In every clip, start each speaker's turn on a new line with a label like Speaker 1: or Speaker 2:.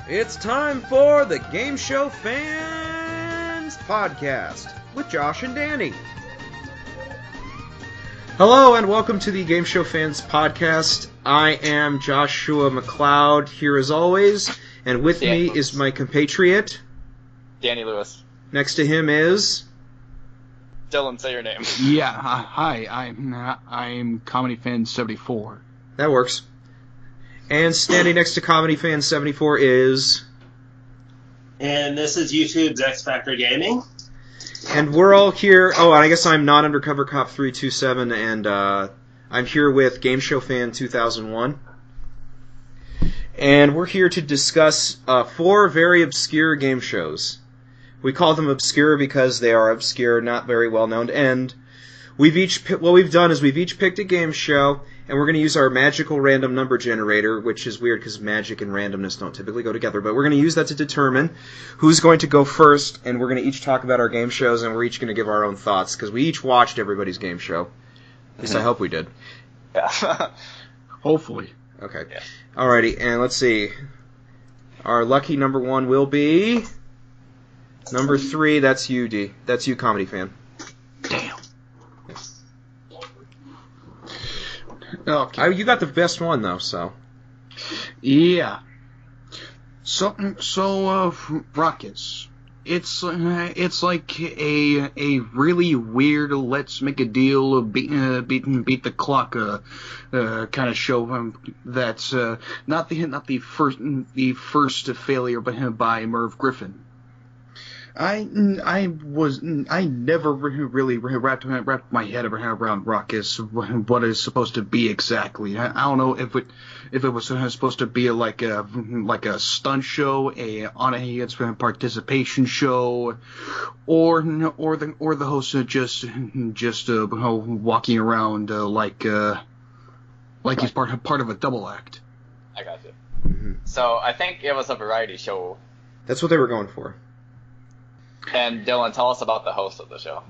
Speaker 1: It's time for the Game Show Fans Podcast with Josh and Danny. Hello and welcome to the Game Show Fans Podcast. I am Joshua McLeod here as always, and with me is my compatriot,
Speaker 2: Danny Lewis.
Speaker 1: Next to him is...
Speaker 2: Dylan, say your name.
Speaker 3: Yeah, hi, I'm Comedy Fan 74.
Speaker 1: That works. And standing next to Comedy Fan 74 is...
Speaker 4: And this is YouTube's X Factor Gaming.
Speaker 1: And we're all here... Oh, and I guess I'm not Undercover Cop 327, and I'm here with Game Show Fan 2001. And we're here to discuss 4 very obscure game shows. We call them obscure because they are obscure, not very well known, and we've each picked a game show, and we're going to use our magical random number generator, which is weird because magic and randomness don't typically go together, but we're going to use that to determine who's going to go first, and we're going to each talk about our game shows, and we're each going to give our own thoughts, because we each watched everybody's game show. At least I hope we did.
Speaker 2: Yeah.
Speaker 3: Hopefully.
Speaker 1: Okay.
Speaker 2: Yeah.
Speaker 1: Alrighty, and let's see. Our lucky number 1 will be... Number 3, that's you, D. That's you, Comedy Fan.
Speaker 3: Damn. Okay.
Speaker 1: You got the best one, though, so...
Speaker 3: Yeah. So, Ruckus. It's like a really weird let's make a deal, beat the clock kind of show. That's not the first failure by Merv Griffin. I never really wrapped my head around Ruckus, what it's supposed to be exactly. I don't know if it was supposed to be like a stunt show, a audience participation show, or the host just walking around like he's part of a double act.
Speaker 2: I got you.
Speaker 1: Mm-hmm.
Speaker 2: So I think it was a variety show.
Speaker 1: That's what they were going for.
Speaker 2: And Dylan, tell us about the host of the show.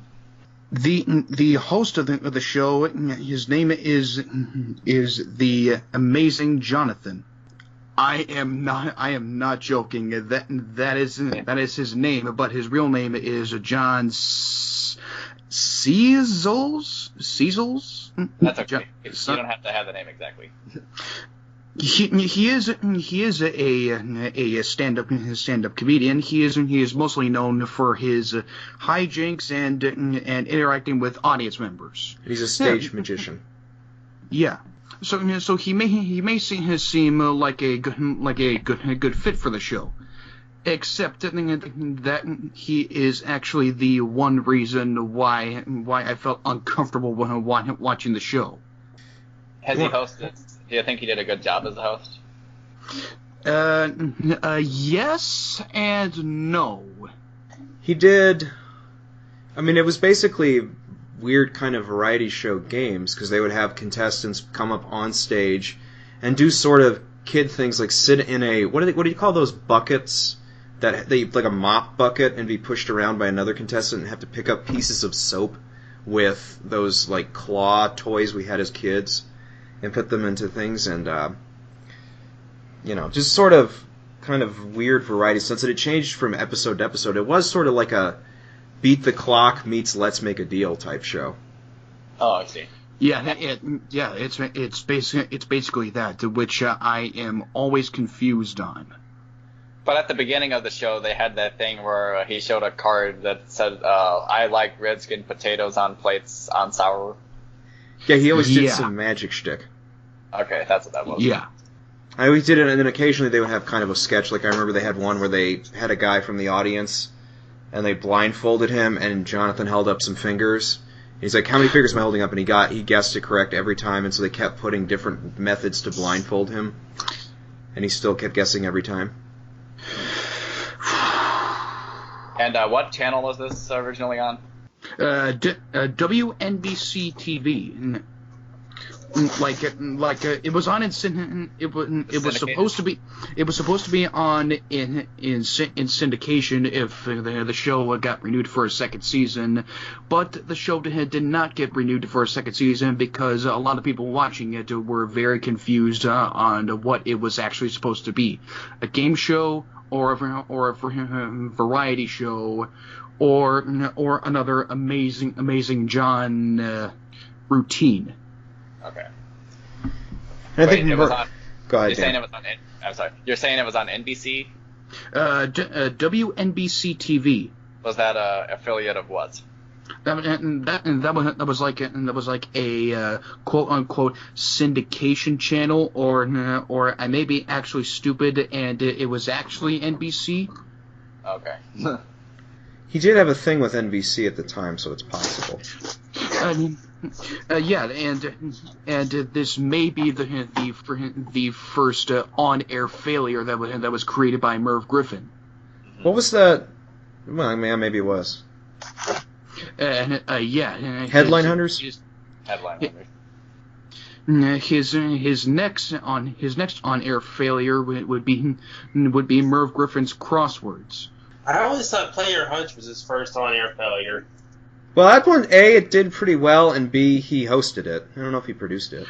Speaker 3: The host of the show, his name is the amazing Jonathan. I am not joking. That is his name, but his real name is John Cezels.
Speaker 2: That's okay. You don't have to have the name exactly.
Speaker 3: He is a stand-up comedian. He is mostly known for his hijinks and interacting with audience members.
Speaker 1: He's a stage magician.
Speaker 3: Yeah. So he may seem like a good fit for the show, except that he is actually the one reason why I felt uncomfortable when watching the show.
Speaker 2: Has he hosted? Do you think he did a good job as a host?
Speaker 3: Yes and no.
Speaker 1: He did... I mean, it was basically weird kind of variety show games, because they would have contestants come up on stage and do sort of kid things like sit in a... What do you call those buckets? That they like a mop bucket and be pushed around by another contestant and have to pick up pieces of soap with those like claw toys we had as kids. And put them into things, and, just sort of kind of weird variety. Since it changed from episode to episode, it was sort of like a Beat the Clock meets Let's Make a Deal type show.
Speaker 2: Oh, I see.
Speaker 3: Yeah, it's basically that, which I am always confused on.
Speaker 2: But at the beginning of the show, they had that thing where he showed a card that said, I like red skin potatoes on plates on sour.
Speaker 1: Yeah, he always did some magic shtick.
Speaker 2: Okay, that's what that was.
Speaker 3: Yeah.
Speaker 1: I always did it, and then occasionally they would have kind of a sketch. Like, I remember they had one where they had a guy from the audience, and they blindfolded him, and Jonathan held up some fingers. He's like, how many fingers am I holding up? And he guessed it correct every time, and so they kept putting different methods to blindfold him. And he still kept guessing every time.
Speaker 2: And what channel was this originally on?
Speaker 3: WNBC TV. It was on it was supposed to be on in syndication if the show got renewed for a second season, but the show did not get renewed for a second season because a lot of people watching it were very confused on what it was actually supposed to be, a game show or a variety show or another amazing John routine.
Speaker 2: Okay.
Speaker 1: And I
Speaker 2: Wait,
Speaker 1: think
Speaker 2: it was on.
Speaker 1: Go ahead,
Speaker 2: You're saying
Speaker 1: Dan.
Speaker 2: it was on. I'm sorry. You're saying it was on NBC?
Speaker 3: WNBC TV.
Speaker 2: Was that a affiliate of what?
Speaker 3: That was like a quote unquote syndication channel, or I may be actually stupid, and it was actually NBC.
Speaker 2: Okay.
Speaker 1: He did have a thing with NBC at the time, so it's possible.
Speaker 3: Yeah, and this may be the first on-air failure that was created by Merv Griffin.
Speaker 1: What was that? Well, maybe it was.
Speaker 3: Yeah.
Speaker 1: Headline Hunters?
Speaker 2: Headline Hunters.
Speaker 3: His next on-air failure would be Merv Griffin's Crosswords.
Speaker 4: I always thought Player Hunch was his first on-air failure.
Speaker 1: Well, that one, A, it did pretty well, and B, he hosted it. I don't know if he produced it.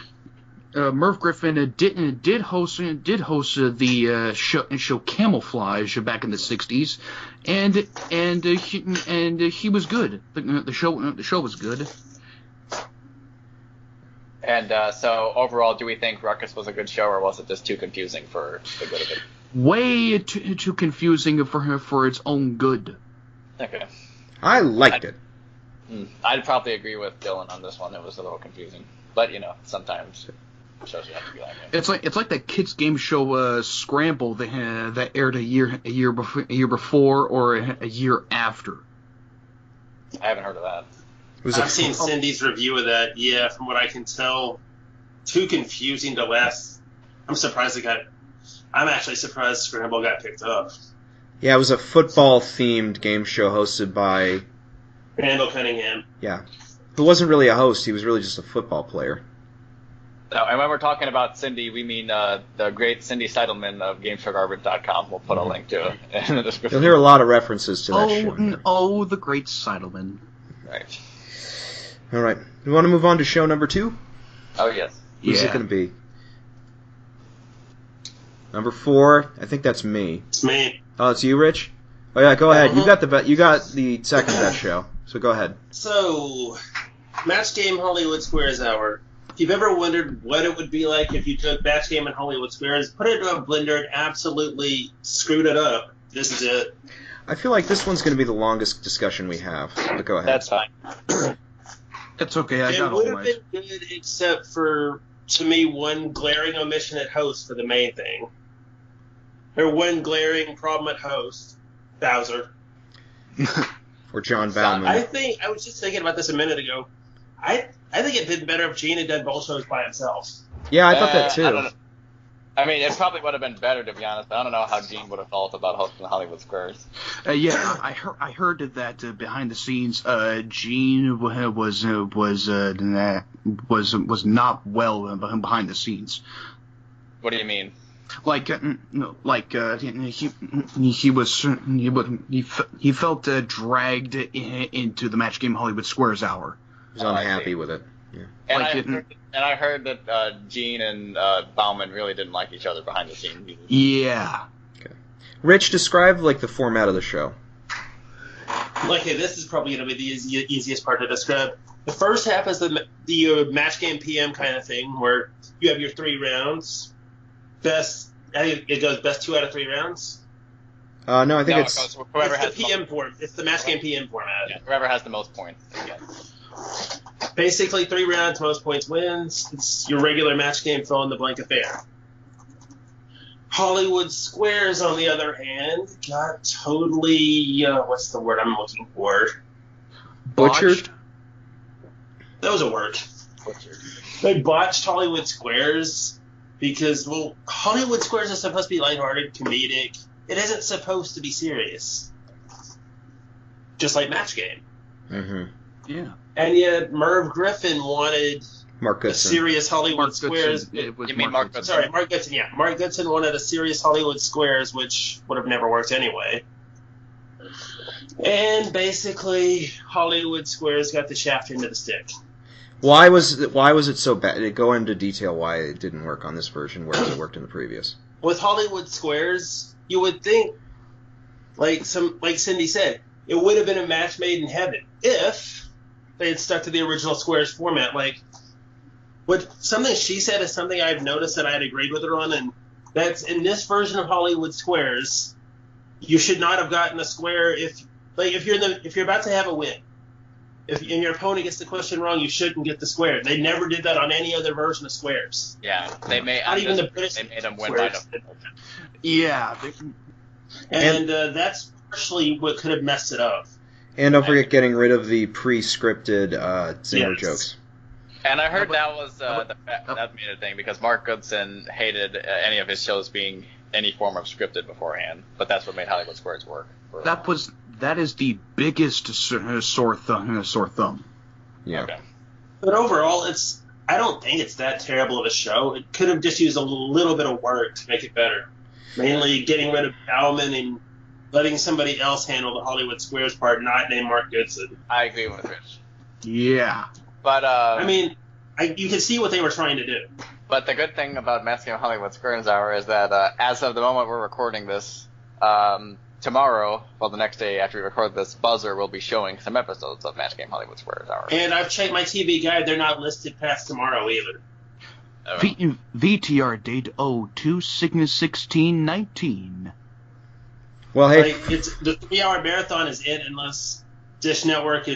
Speaker 3: Merv Griffin did host the show Camouflage back in the '60s, and he was good. The show was good.
Speaker 2: And so overall, do we think Ruckus was a good show, or was it just too confusing for the good of it?
Speaker 3: Way too confusing for its own good.
Speaker 2: Okay.
Speaker 1: I liked it.
Speaker 2: I'd probably agree with Dylan on this one. It was a little confusing, but sometimes shows have to be like that.
Speaker 3: It's like that kids game show Scramble that aired a year before or a year after.
Speaker 2: I haven't heard of that.
Speaker 4: I've seen Cindy's review of that. Yeah, from what I can tell, too confusing to last. I'm actually surprised Scramble got picked up.
Speaker 1: Yeah, it was a football-themed game show hosted by...
Speaker 4: Randall Cunningham.
Speaker 1: Yeah. Who wasn't really a host, he was really just a football player.
Speaker 2: No, and when we're talking about Cindy, we mean the great Cindy Seidelman of GameShowGarbage.com. We'll put a link to it in the description.
Speaker 1: You'll hear a lot of references to that show.
Speaker 3: The great Seidelman.
Speaker 2: Right.
Speaker 1: All right. You want to move on to show number 2?
Speaker 2: Oh, yes.
Speaker 1: Who's it going to be? Number 4, I think that's me.
Speaker 4: It's me.
Speaker 1: Oh, it's you, Rich? Oh, yeah, go ahead. You got the second best show, so go ahead.
Speaker 4: So, Match Game Hollywood Squares Hour. If you've ever wondered what it would be like if you took Match Game and Hollywood Squares, put it into a blender, and absolutely screwed it up, this is it.
Speaker 1: I feel like this one's going to be the longest discussion we have, but go ahead.
Speaker 2: That's fine.
Speaker 3: It's okay, I got
Speaker 4: It
Speaker 3: all
Speaker 4: would have
Speaker 3: right.
Speaker 4: been good except for, to me, one glaring omission at host for the main thing. Or one glaring problem at host. Bowser.
Speaker 1: Or John Bauman.
Speaker 4: I was just thinking about this a minute ago. I think it'd been better if Gene had done both shows by himself.
Speaker 1: Yeah, I thought that
Speaker 2: I
Speaker 1: too.
Speaker 2: don't know. I mean, it probably would have been better, to be honest. I don't know how Gene would have felt about hosting the Hollywood Squares.
Speaker 3: I heard that behind the scenes, Gene was not well behind the scenes.
Speaker 2: What do you mean?
Speaker 3: He felt dragged into the Match Game Hollywood Squares Hour.
Speaker 1: He was unhappy with it. Yeah.
Speaker 2: And I heard that Gene and Bauman really didn't like each other behind the scenes.
Speaker 3: Yeah.
Speaker 1: Okay. Rich, describe the format of the show.
Speaker 4: Okay, this is probably going to be the easiest part to describe. The first half is the Match Game PM kind of thing, where you have your 3 rounds. I think it goes best 2 out of 3 rounds.
Speaker 1: No, I think
Speaker 2: It goes whoever
Speaker 4: It's
Speaker 2: has
Speaker 4: the PM form. It's the Match Game PM format.
Speaker 2: Yeah, whoever has the most points. Again.
Speaker 4: Basically, 3 rounds, most points wins. It's your regular Match Game fill in the blank affair. Hollywood Squares, on the other hand, got totally what's the word I'm looking for?
Speaker 1: Butchered?
Speaker 4: That was a word. They botched Hollywood Squares because, well, Hollywood Squares is supposed to be lighthearted, comedic. It isn't supposed to be serious. Just like Match Game.
Speaker 1: Mm-hmm.
Speaker 3: Yeah.
Speaker 4: And yet Merv Griffin wanted
Speaker 1: Mark
Speaker 4: a
Speaker 1: Goodson.
Speaker 4: serious Hollywood
Speaker 3: Mark
Speaker 4: Squares.
Speaker 3: Goodson. It was
Speaker 2: You mean
Speaker 3: Mark
Speaker 2: Mark
Speaker 3: Goodson.
Speaker 4: Sorry, Mark Goodson. Yeah, Mark Goodson wanted a serious Hollywood Squares, which would have never worked anyway. And basically, Hollywood Squares got the shaft into the stick.
Speaker 1: Why was it so bad? Go into detail why it didn't work on this version, whereas it worked in the previous.
Speaker 4: With Hollywood Squares, you would think, like Cindy said, it would have been a match made in heaven if they had stuck to the original Squares format. Like, something she said is something I've noticed that I had agreed with her on, and that's in this version of Hollywood Squares, you should not have gotten a square if you're about to have a win. And your opponent gets the question wrong, you shouldn't get the square. They never did that on any other version of Squares.
Speaker 2: Yeah, they made.
Speaker 4: Not even the British
Speaker 2: They made them win by
Speaker 4: Squares.
Speaker 3: Yeah.
Speaker 4: And that's partially what could have messed it up.
Speaker 1: And don't forget getting rid of the pre-scripted Zinger
Speaker 4: Yes.
Speaker 1: jokes.
Speaker 2: And I heard
Speaker 3: Yeah,
Speaker 2: that was that made a thing because Mark Goodson hated any of his shows being any form of scripted beforehand. But that's what made Hollywood Squares work.
Speaker 3: That is the biggest sore thumb.
Speaker 1: Yeah.
Speaker 2: Okay.
Speaker 4: But overall, I don't think it's that terrible of a show. It could have just used a little bit of work to make it better. Mainly getting rid of Bauman and letting somebody else handle the Hollywood Squares part, not named Mark Goodson.
Speaker 2: I agree with Rich.
Speaker 3: Yeah.
Speaker 2: But
Speaker 4: I mean, you can see what they were trying to do.
Speaker 2: But the good thing about Match Game Hollywood Squares Hour is that as of the moment we're recording this, tomorrow, well, the next day after we record this, Buzzer will be showing some episodes of Match Game Hollywood Squares Hour.
Speaker 4: And I've checked my TV guide; they're not listed past tomorrow either.
Speaker 3: VTR date 02 Cygnus 1619.
Speaker 1: Well, hey,
Speaker 4: Like, the 3-hour marathon is it unless Dish Network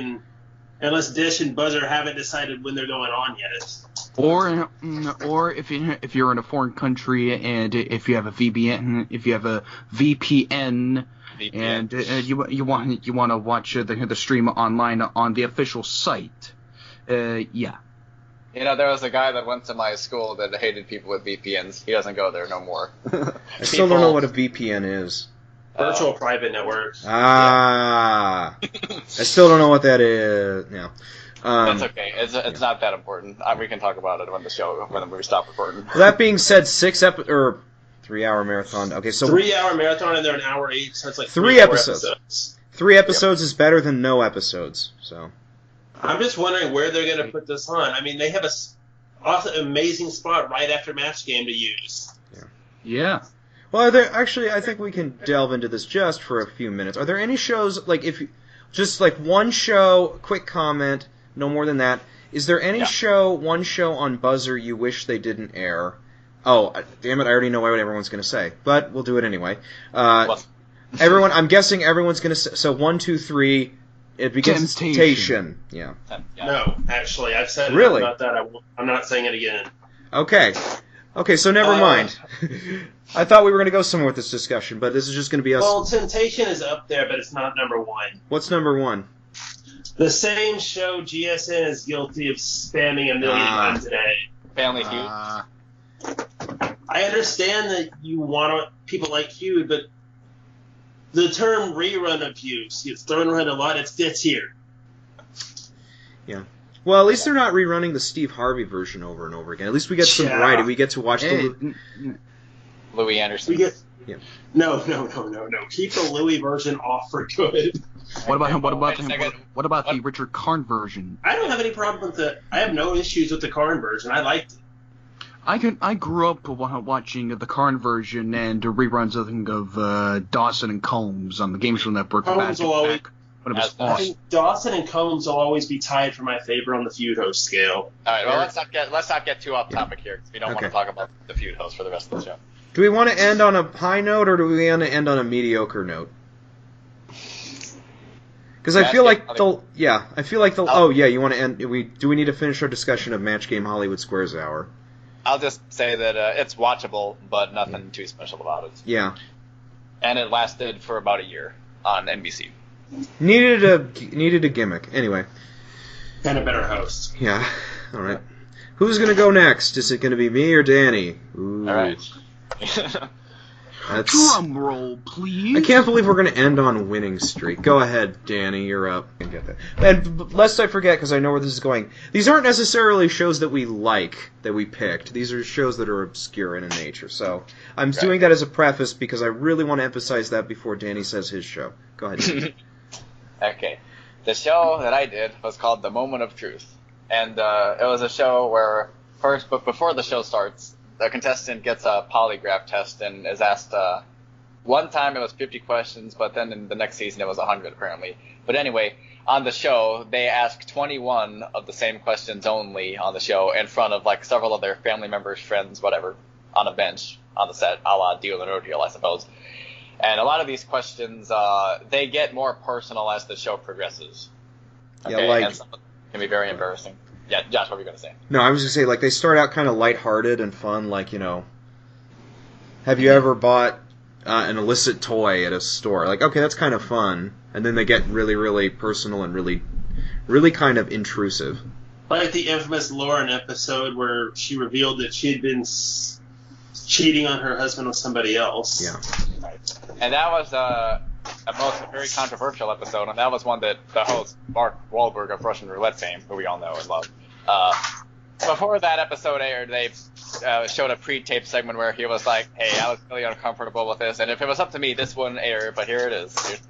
Speaker 4: unless Dish and Buzzer haven't decided when they're going on yet.
Speaker 3: Or if you're in a foreign country and if you have a VPN, and you want to watch the stream online on the official site, yeah.
Speaker 2: You know, there was a guy that went to my school that hated people with VPNs. He doesn't go there no more.
Speaker 1: I still don't know what a VPN is.
Speaker 4: Virtual private network.
Speaker 1: Ah, I still don't know what that is. Yeah.
Speaker 2: That's okay. It's not that important. We can talk about it when we stop recording.
Speaker 1: That being said, 3-hour marathon. Okay, so
Speaker 4: 3-hour marathon and they're an hour each, so it's like
Speaker 1: 3
Speaker 4: 4
Speaker 1: episodes. 3 episodes is better than no episodes. So
Speaker 4: I'm just wondering where they're going to put this on. I mean, they have an amazing spot right after Match Game to use.
Speaker 3: Yeah.
Speaker 1: Well, I think we can delve into this just for a few minutes. Are there any shows, like, just like one show, quick comment, no more than that. Is there any one show on Buzzer you wish they didn't air? Oh, damn it, I already know what everyone's going to say, but we'll do it anyway. I'm guessing everyone's going to say, so 1, 2, 3, it begins Temptation. Yeah.
Speaker 4: No, actually, I've said
Speaker 1: Really?
Speaker 4: about that. I'm not saying it again.
Speaker 1: Okay, so never mind. I thought we were going to go somewhere with this discussion, but this is just going to be us.
Speaker 4: Well, Temptation is up there, but it's not number 1.
Speaker 1: What's number 1?
Speaker 4: The same show GSN is guilty of spamming a million times a day.
Speaker 2: Family Feud.
Speaker 4: I understand that you want people like Feud, but the term rerun abuse gets thrown around a lot. It fits here.
Speaker 1: Yeah. Well, at least they're not rerunning the Steve Harvey version over and over again. At least we get some variety. We get to watch
Speaker 2: Louis Anderson.
Speaker 4: No. Keep the Louis version off for good.
Speaker 3: What about the Richard Karn version?
Speaker 4: I don't have any problem with the. I have no issues with the Karn version. I liked it.
Speaker 3: I grew up watching the Karn version and reruns of Dawson and Combs on the Game Show Network.
Speaker 4: Combs will always.
Speaker 3: When it was
Speaker 4: I think Dawson and Combs will always be tied for my favorite on the feud host scale.
Speaker 2: All right, well, let's not get too off topic here because we don't want to talk about the feud host for the rest of the show.
Speaker 1: Do we want to end on a high note or do we want to end on a mediocre note? Because I feel like you want to end. Do we need to finish our discussion of Match Game Hollywood Squares Hour?
Speaker 2: I'll just say that it's watchable, but nothing too special about it.
Speaker 1: Yeah.
Speaker 2: And it lasted for about a year on NBC.
Speaker 1: Needed a gimmick. Anyway.
Speaker 4: And a better host.
Speaker 1: Yeah. All right. Who's going to go next? Is it going to be me or Danny? Ooh.
Speaker 2: All right.
Speaker 3: Drum roll, please.
Speaker 1: I can't believe we're going to end on a winning streak. Go ahead, Danny, you're up. Get that. And lest I forget, because I know where this is going, these aren't necessarily shows that we like, that we picked. These are shows that are obscure in nature. So I'm doing that as a preface because I really want to emphasize that before Danny says his show. Go ahead, Danny.
Speaker 2: Okay. The show that I did was called The Moment of Truth. And it was a show where, but before the show starts, the contestant gets a polygraph test and is asked, one time it was 50 questions, but then in the next season it was 100 apparently. But anyway, on the show, they ask 21 of the same questions only on the show in front of like several of their family members, friends, whatever, on a bench on the set, a la Deal or No Deal, I suppose. And a lot of these questions, they get more personal as the show progresses. Okay?
Speaker 1: Yeah, like...
Speaker 2: And some of them can be very embarrassing. Yeah, Josh, what were you going to say?
Speaker 1: No, I was going to say, like, they start out kind of lighthearted and fun, like, you know, have you ever bought an illicit toy at a store? Like, okay, that's kind of fun. And then they get really, really personal and really, really kind of intrusive.
Speaker 4: Like the infamous Lauren episode where she revealed that she had been cheating on her husband with somebody else.
Speaker 1: Yeah.
Speaker 2: Right. And that was a very controversial episode, and that was one that the host, Mark Wahlberg of Russian Roulette fame, who we all know and love, before that episode aired, they showed a pre-tape segment where he was like, hey, I was really uncomfortable with this, and if it was up to me, this wouldn't air, but here it is.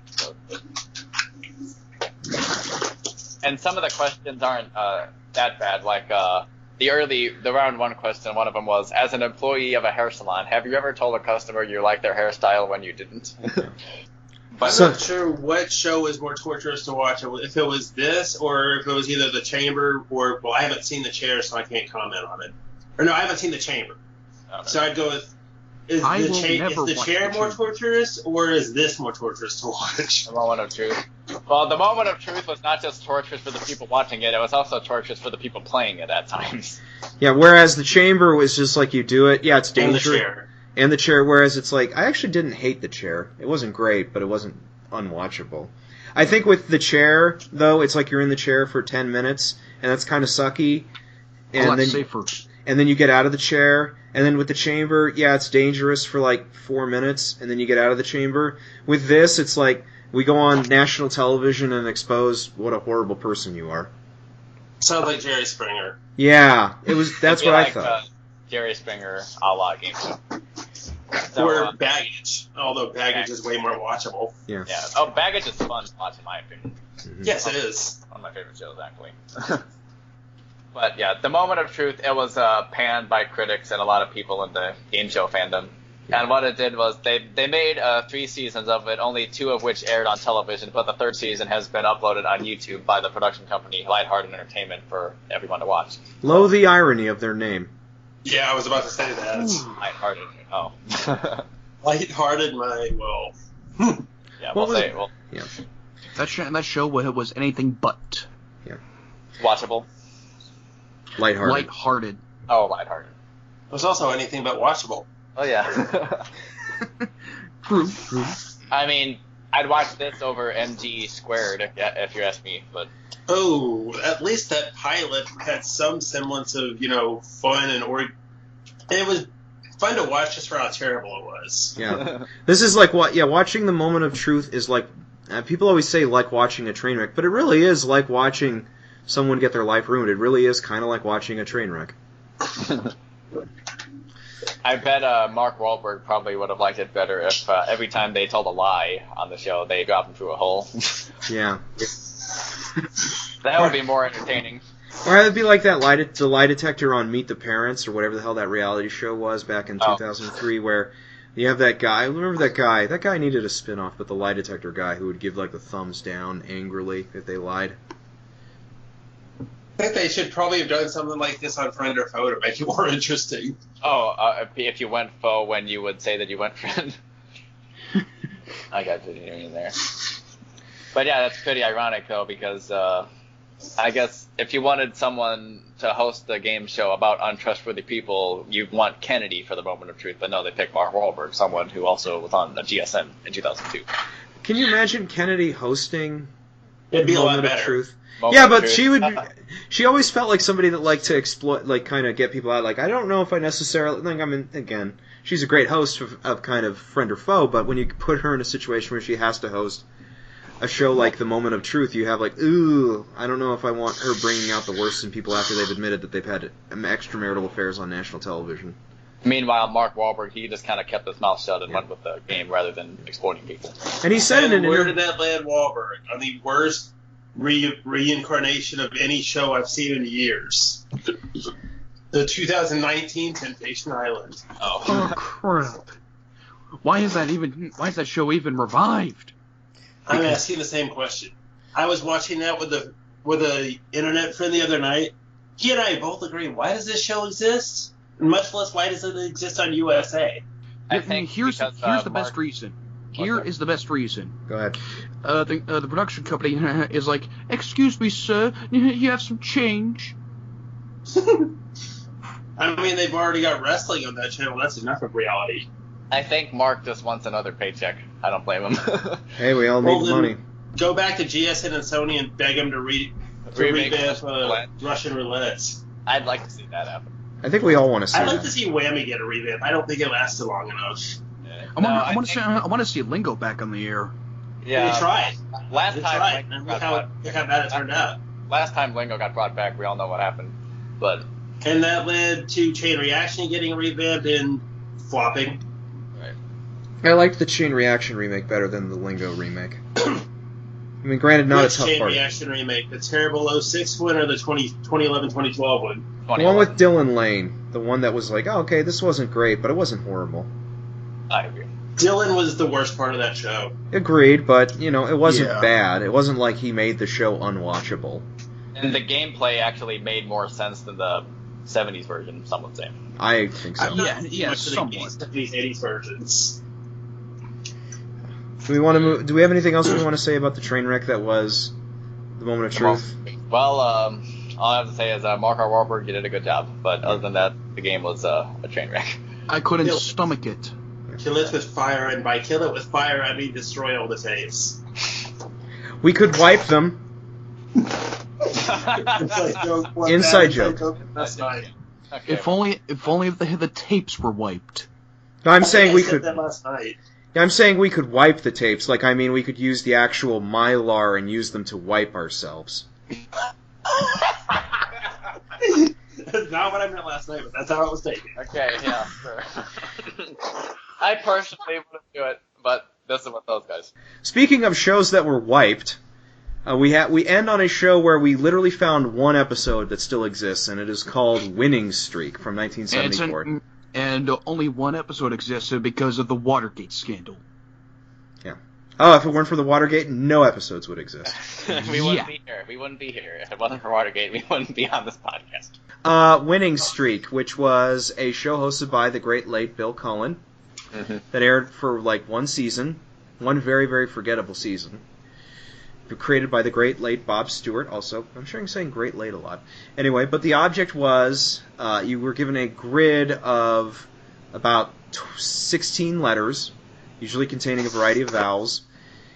Speaker 2: And some of the questions aren't that bad, like the round one question, one of them was, as an employee of a hair salon, have you ever told a customer you liked their hairstyle when you didn't?
Speaker 4: I'm not sure what show is more torturous to watch, if it was this or if it was either The Chamber or, well, I haven't seen The Chair, so I can't comment on it. Or no, I haven't seen The Chamber. Okay. So I'd go with, is the Chair more torturous or is this more torturous to watch?
Speaker 2: The Moment of Truth. Well, The Moment of Truth was not just torturous for the people watching it, it was also torturous for the people playing it at times.
Speaker 1: Yeah, whereas The Chamber was just like you do it, yeah, it's dangerous.
Speaker 4: And The Chair.
Speaker 1: And The Chair, whereas it's like, I actually didn't hate The Chair. It wasn't great, but it wasn't unwatchable. I think with The Chair, though, it's like you're in the chair for 10 minutes, and that's kind of sucky. And then,
Speaker 3: safer.
Speaker 1: And then you get out of the chair, and then with The Chamber, yeah, it's dangerous for like 4 minutes, and then you get out of the chamber. With this, it's like, we go on national television and expose what a horrible person you are.
Speaker 4: Sounds like Jerry Springer.
Speaker 1: Yeah, that's what I thought.
Speaker 2: Jerry Springer a la game show. So,
Speaker 4: or Baggage, although Baggage is way more watchable.
Speaker 1: Yeah.
Speaker 2: Oh, Baggage is fun to watch, in my opinion.
Speaker 1: Mm-hmm.
Speaker 4: Yes, it is.
Speaker 2: One of my favorite shows, actually. But yeah, The Moment of Truth, it was panned by critics and a lot of people in the game show fandom. Yeah. And what it did was they made 3 seasons of it, only 2 of which aired on television, but the 3rd season has been uploaded on YouTube by the production company Lighthearted Entertainment for everyone to watch.
Speaker 1: Lo the irony of their name.
Speaker 4: Yeah, I was about to say that.
Speaker 2: Lighthearted. Oh.
Speaker 4: Lighthearted,
Speaker 2: Yeah, we'll say. Well,
Speaker 1: yeah.
Speaker 3: That show was anything but.
Speaker 1: Yeah.
Speaker 2: Watchable.
Speaker 3: Lighthearted.
Speaker 2: Oh, lighthearted.
Speaker 4: It was also anything but watchable.
Speaker 2: Oh, yeah.
Speaker 3: True.
Speaker 2: I mean, I'd watch this over MG Squared if you ask me, but...
Speaker 4: Oh, at least that pilot had some semblance of, fun and it was fun to watch just for how terrible it was.
Speaker 1: Yeah. This is like watching The Moment of Truth is like, people always say like watching a train wreck, but it really is like watching someone get their life ruined. It really is kind of like watching a train wreck.
Speaker 2: I bet Mark Wahlberg probably would have liked it better if every time they told a lie on the show, they dropped him through a hole.
Speaker 1: Yeah.
Speaker 2: That would be more entertaining.
Speaker 1: Or it would be like the lie detector on Meet the Parents, or whatever the hell that reality show was back in 2003, where you have that guy. Remember that guy? That guy needed a spin-off, but the lie detector guy who would give like the thumbs down angrily if they lied.
Speaker 4: I think they should probably have done something like this on Friend or Foe to make it more interesting.
Speaker 2: Oh, if you went foe when you would say that you went friend. I got you in there. But yeah, that's pretty ironic though, because I guess if you wanted someone to host a game show about untrustworthy people, you'd want Kennedy for The Moment of Truth, but no, they picked Mark Wahlberg, someone who also was on a GSM in 2002.
Speaker 1: Can you imagine Kennedy hosting
Speaker 4: It'd be a lot
Speaker 1: moment of
Speaker 4: better.
Speaker 1: truth.
Speaker 2: Moment
Speaker 1: Yeah,
Speaker 2: of
Speaker 1: but
Speaker 2: truth.
Speaker 1: she would. She always felt like somebody that liked to exploit, like kind of get people out. Like I don't know if I necessarily think. I mean, again, she's a great host of kind of friend or foe, but when you put her in a situation where she has to host a show like The Moment of Truth, you have like, ooh, I don't know if I want her bringing out the worst in people after they've admitted that they've had extramarital affairs on national television.
Speaker 2: Meanwhile, Mark Wahlberg, he just kind of kept his mouth shut and went with the game rather than exploiting people.
Speaker 1: And he said in an
Speaker 4: Where
Speaker 1: interview.
Speaker 4: did that land Wahlberg? On the worst reincarnation of any show I've seen in years. The 2019 Temptation Island.
Speaker 3: Oh crap! Why is that show even revived?
Speaker 4: I'm asking the same question. I was watching that with a internet friend the other night. He and I both agree. Why does this show exist? Much less, why does it exist on USA?
Speaker 2: I think
Speaker 3: here's
Speaker 2: because,
Speaker 3: the
Speaker 2: Mark-
Speaker 3: best reason. Here is the best reason.
Speaker 1: Go ahead.
Speaker 3: The production company is like, excuse me, sir, you have some change.
Speaker 4: I mean, they've already got wrestling on that channel. That's enough of reality.
Speaker 2: I think Mark just wants another paycheck. I don't blame him.
Speaker 1: Hey, we all
Speaker 4: Well,
Speaker 1: need
Speaker 4: then-
Speaker 1: money.
Speaker 4: Go back to GSN and Sony and beg them to
Speaker 2: Remake
Speaker 4: revamp
Speaker 2: Roulette.
Speaker 4: Russian Roulette.
Speaker 2: I'd like to see that happen.
Speaker 1: I think we all want to see
Speaker 4: I'd like
Speaker 1: that.
Speaker 4: to see Whammy get a revamp. I don't think it lasted long enough.
Speaker 3: I want to see Lingo back on the air.
Speaker 2: Yeah.
Speaker 4: They tried.
Speaker 2: Last
Speaker 4: They
Speaker 2: time,
Speaker 4: tried.
Speaker 2: Lingo
Speaker 4: And
Speaker 2: got
Speaker 4: look how bad it turned out.
Speaker 2: last time Lingo got brought back, we all know what happened. But
Speaker 4: And that led to Chain Reaction getting revamped and flopping.
Speaker 1: I liked the Chain Reaction remake better than the Lingo remake. I mean, granted, not
Speaker 4: Which
Speaker 1: a tough
Speaker 4: Chain
Speaker 1: part.
Speaker 4: Reaction remake? The terrible 06 one or the 2011-2012 one?
Speaker 1: The one with Dylan Lane. The one that was like, oh, okay, this wasn't great, but it wasn't horrible.
Speaker 2: I agree.
Speaker 4: Dylan was the worst part of that show.
Speaker 1: Agreed, but, you know, it wasn't
Speaker 3: Yeah.
Speaker 1: bad. It wasn't like he made the show unwatchable.
Speaker 2: And the gameplay actually made more sense than the 70s version, some would say.
Speaker 1: I think so.
Speaker 3: Yeah,
Speaker 4: Not
Speaker 3: yeah,
Speaker 4: much of the
Speaker 3: somewhat.
Speaker 4: 70s, 80s versions.
Speaker 1: Do we want to move? Do we have anything else we want to say about the train wreck that was The Moment of Truth?
Speaker 2: Well, all I have to say is Mark R. Wahlberg, you did a good job. But other than that, the game was a train wreck.
Speaker 3: I couldn't
Speaker 4: Bill.
Speaker 3: stomach it.
Speaker 4: Kill it with fire, and by kill it with fire, I mean destroy all the tapes.
Speaker 1: We could wipe them. Inside joke.
Speaker 4: That's night.
Speaker 2: Okay.
Speaker 3: If only the tapes were wiped.
Speaker 1: No, I'm saying
Speaker 4: I
Speaker 1: we
Speaker 4: said
Speaker 1: could.
Speaker 4: that last night.
Speaker 1: I'm saying we could wipe the tapes. Like, I mean, we could use the actual Mylar and use them to wipe ourselves.
Speaker 4: That's not what I meant last night, but that's how it was taken.
Speaker 2: Okay, yeah, sure. I personally wouldn't do it, but this is what those guys.
Speaker 1: Speaking of shows that were wiped, we end on a show where we literally found one episode that still exists, and it is called Winning Streak from 1974.
Speaker 3: And only one episode existed because of the Watergate scandal.
Speaker 1: Oh, if it weren't for the Watergate, no episodes would exist.
Speaker 2: We wouldn't be here. We wouldn't be here. If it wasn't for Watergate, we wouldn't be on this podcast.
Speaker 1: Winning Streak, which was a show hosted by the great late Bill Cullen, that aired for like one season, one very, very forgettable season. Created by the great late Bob Stewart, also. I'm sure I'm saying great late a lot. Anyway, but the object was you were given a grid of about 16 letters, usually containing a variety of vowels.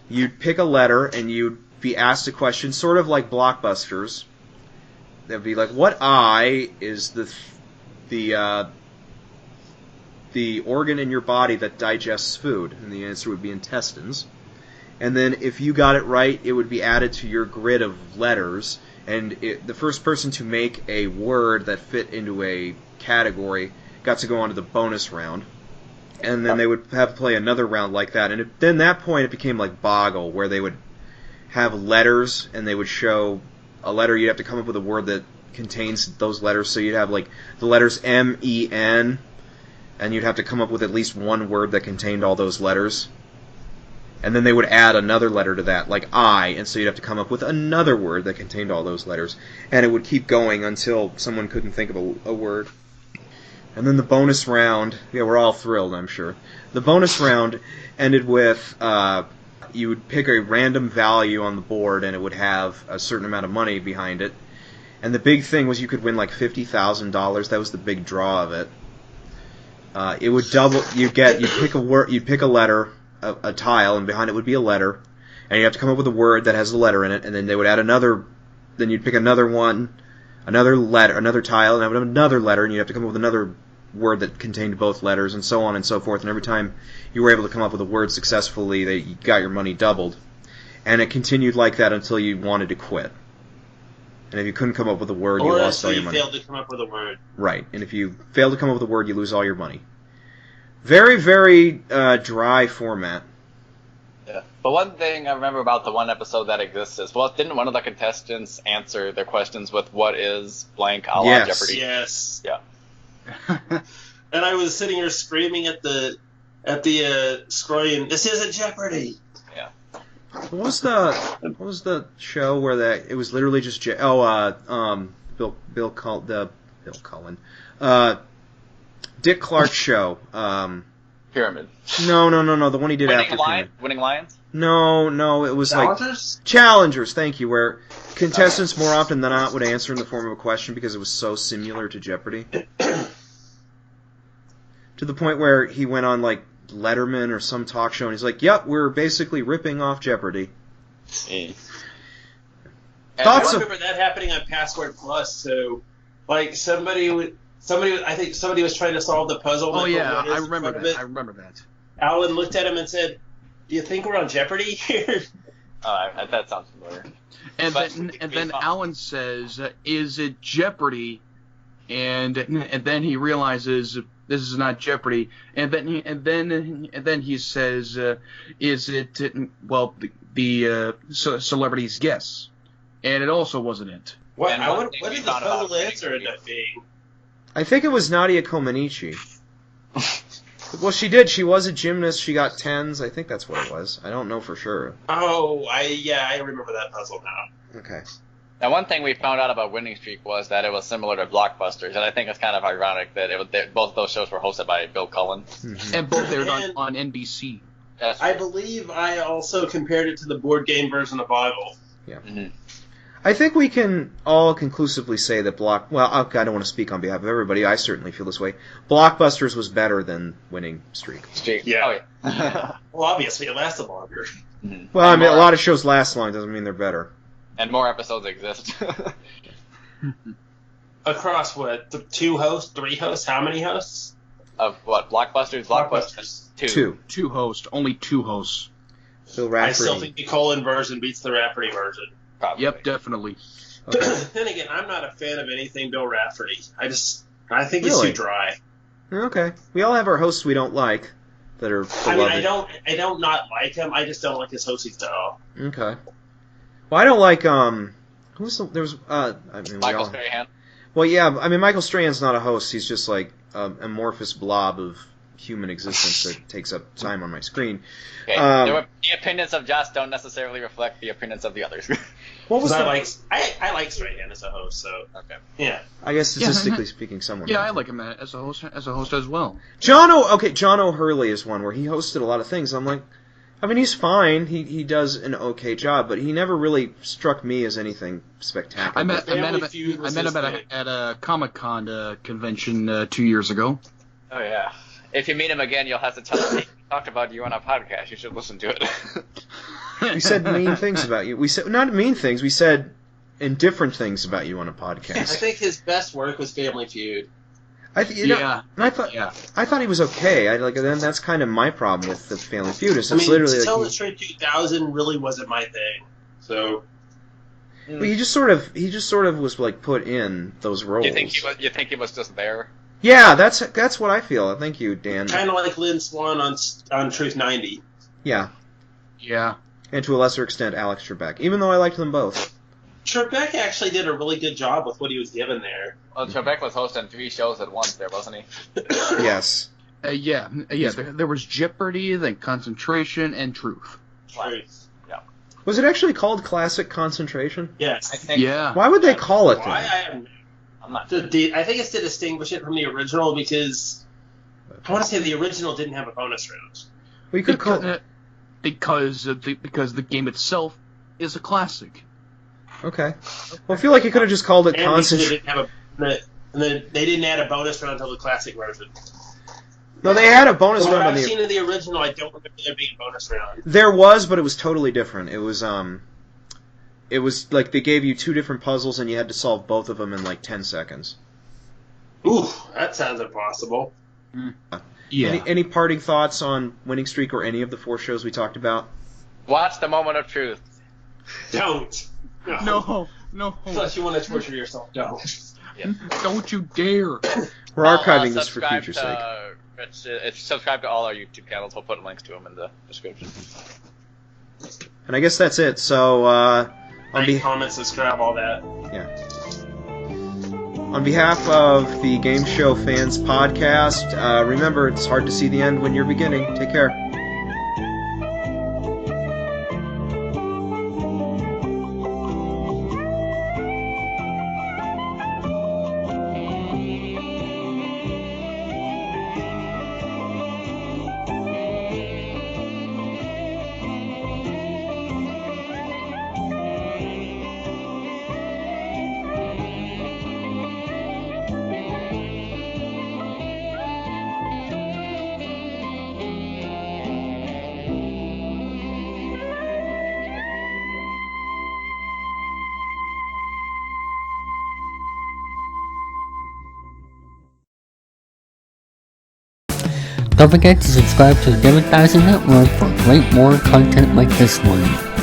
Speaker 1: You'd pick a letter and you'd be asked a question, sort of like Blockbusters. That'd be like, what eye is the organ in your body that digests food? And the answer would be intestines. And then if you got it right, it would be added to your grid of letters. And the first person to make a word that fit into a category got to go on to the bonus round. And then they would have to play another round like that. And then that point it became like Boggle, where they would have letters, and they would show a letter. You'd have to come up with a word that contains those letters. So you'd have like the letters M-E-N, and you'd have to come up with at least one word that contained all those letters. And then they would add another letter to that, like I, and so you'd have to come up with another word that contained all those letters. And it would keep going until someone couldn't think of a word. And then the bonus round, yeah, we're all thrilled, I'm sure. The bonus round ended with you would pick a random value on the board, and it would have a certain amount of money behind it. And the big thing was you could win like $50,000. That was the big draw of it. It would double. You'd pick a word. You'd pick a letter, a tile, and behind it would be a letter. and you have to come up with a word that has a letter in it, and then they would add another. Then you'd pick another one, another letter, another tile, and I would have another letter, and you'd have to come up with another word that contained both letters, and so on and so forth. And every time you were able to come up with a word successfully, you got your money doubled. And it continued like that until you wanted to quit. And if you couldn't come up with a word, you lost all your money.
Speaker 4: Or failed to come up with a word.
Speaker 1: Right. And if you fail to come up with a word, you lose all your money. Very, very dry format.
Speaker 2: Yeah. But one thing I remember about the one episode that exists is, well, didn't one of the contestants answer their questions with "What is blank?" a la
Speaker 1: Yes.
Speaker 2: Jeopardy?
Speaker 4: Yes.
Speaker 2: Yeah.
Speaker 4: And I was sitting here screaming at the screen, "This isn't Jeopardy!"
Speaker 1: What was the show where it was literally just Bill Cullen, Dick Clark's show.
Speaker 2: Pyramid.
Speaker 1: No, the one he did after Pyramid.
Speaker 2: Winning Lions?
Speaker 1: No, it was
Speaker 4: Challengers?
Speaker 1: like Challengers. Thank you. Where contestants more often than not would answer in the form of a question because it was so similar to Jeopardy. To the point where he went on like Letterman or some talk show and he's like, "Yep, we're basically ripping off Jeopardy."
Speaker 4: I remember that happening on Password Plus. So, like somebody was trying to solve the puzzle.
Speaker 3: Oh yeah, I remember that.
Speaker 4: Alan looked at him and said, "Do you think we're on Jeopardy here?"
Speaker 2: That sounds familiar.
Speaker 3: And then Alan says, "Is it Jeopardy?" And then he realizes this is not Jeopardy. And then he says, "Is it the Celebrity's Guess?" And it also wasn't it.
Speaker 4: What did the puzzle answer end up being?
Speaker 1: I think it was Nadia Comaneci. Well, she did. She was a gymnast. She got 10s. I think that's what it was. I don't know for sure.
Speaker 4: Oh, I remember that puzzle now.
Speaker 1: Okay.
Speaker 2: Now, one thing we found out about Winning Streak was that it was similar to Blockbusters, and I think it's kind of ironic that both of those shows were hosted by Bill Cullen.
Speaker 1: Mm-hmm.
Speaker 3: And both aired on NBC.
Speaker 2: That's
Speaker 4: I
Speaker 2: right.
Speaker 4: believe I also compared it to the board game version of Bible.
Speaker 1: Yeah.
Speaker 2: Mm-hmm.
Speaker 1: I think we can all conclusively say that I don't want to speak on behalf of everybody. I certainly feel this way. Blockbusters was better than Winning Streak.
Speaker 4: Yeah.
Speaker 2: Oh, yeah.
Speaker 4: Well, obviously, it lasted longer.
Speaker 2: Mhm.
Speaker 1: Well, I mean, a lot of shows last long doesn't mean they're better.
Speaker 2: And more episodes exist.
Speaker 4: Across what? 2 hosts? 3 hosts? How many hosts?
Speaker 2: Of what? Blockbusters?
Speaker 4: Blockbusters.
Speaker 3: Two hosts. Only 2 hosts.
Speaker 1: Phil Rafferty.
Speaker 4: I still think the Cullen version beats the Rafferty version.
Speaker 2: Probably.
Speaker 3: Yep, definitely.
Speaker 1: Okay.
Speaker 4: Then again, I'm not a fan of anything Bill Rafferty. I think
Speaker 1: Really?
Speaker 4: it's too dry.
Speaker 1: Okay. We all have our hosts we don't like that are beloved.
Speaker 4: I mean, I don't not like him. I just don't like his hosting style.
Speaker 1: Okay. Well, I don't like
Speaker 2: Michael Strahan.
Speaker 1: Well, yeah, I mean, Michael Strahan's not a host. He's just like an amorphous blob of human existence that takes up time on my screen.
Speaker 2: Okay. The opinions of Josh don't necessarily reflect the opinions of the others.
Speaker 1: What was
Speaker 4: I
Speaker 1: the...
Speaker 4: like Strahan as a host, so
Speaker 2: Okay.
Speaker 4: yeah.
Speaker 1: I guess statistically speaking, someone.
Speaker 3: Yeah, I like him as a host as well.
Speaker 1: John O'Hurley is one where he hosted a lot of things. I'm like, I mean, he's fine. He does an okay job, but he never really struck me as anything spectacular.
Speaker 3: I met him at a Comic-Con convention 2 years ago.
Speaker 2: Oh, yeah. If you meet him again, you'll have to tell him, "Hey, we talked about you on a podcast. You should listen to it."
Speaker 1: We said mean things about you. We said not mean things. We said indifferent things about you on a
Speaker 4: I
Speaker 1: podcast.
Speaker 4: think his best work was Family Feud.
Speaker 1: I thought he was okay. Then that's kind of my problem with the Family Feud. Is it's literally
Speaker 4: to tell
Speaker 1: like
Speaker 4: the truth, 2000 really wasn't my thing. So
Speaker 1: he just sort of was like put in those roles.
Speaker 2: You think he was just there?
Speaker 1: Yeah, that's what I feel. Thank you, Dan.
Speaker 4: kind of like Lynn Swan on Truth 90.
Speaker 1: Yeah,
Speaker 3: Yeah.
Speaker 1: and to a lesser extent, Alex Trebek. Even though I liked them both.
Speaker 4: Trebek actually did a really good job with what he was given there.
Speaker 2: Well, Trebek was hosting 3 shows at once there, wasn't he?
Speaker 1: Yes.
Speaker 3: Yeah. There was Jeopardy, then Concentration, and Truth.
Speaker 4: Truth.
Speaker 2: Yeah.
Speaker 1: Was it actually called Classic Concentration?
Speaker 4: Yes.
Speaker 2: I think.
Speaker 3: Yeah.
Speaker 1: Why would they call it
Speaker 4: Why?
Speaker 1: that?
Speaker 2: I'm not.
Speaker 4: I think it's to distinguish it from the original because I want to say the original didn't have a bonus round.
Speaker 1: We could call
Speaker 3: Because the game itself is a classic.
Speaker 1: Okay. Well, I feel like you could have just called it
Speaker 4: And because
Speaker 1: Concentration.
Speaker 4: they didn't add a bonus round until the classic version.
Speaker 1: No, they had a bonus
Speaker 4: From what
Speaker 1: round on
Speaker 4: I've
Speaker 1: the.
Speaker 4: seen in the original, I don't remember there being a bonus round.
Speaker 1: There was, but it was totally different. It was like they gave you 2 different puzzles and you had to solve both of them in like 10 seconds.
Speaker 4: Ooh, that sounds impossible.
Speaker 3: Yeah.
Speaker 1: Any parting thoughts on Winning Streak or any of the 4 shows we talked about?
Speaker 2: Watch the Moment of Truth.
Speaker 4: Don't.
Speaker 3: No.
Speaker 4: Unless you want to torture yourself, don't.
Speaker 2: Yeah.
Speaker 3: Don't you dare.
Speaker 1: We're archiving this for
Speaker 2: subscribe
Speaker 1: future
Speaker 2: to,
Speaker 1: sake.
Speaker 2: It's subscribe to all our YouTube channels. We'll put links to them in the description.
Speaker 1: And I guess that's it. So,
Speaker 4: Like, comment, subscribe, all that.
Speaker 1: on behalf of the Game Show Fans Podcast, remember, it's hard to see the end when you're beginning. Take care.
Speaker 5: Don't forget to subscribe to the Democracy Network for great more content like this one.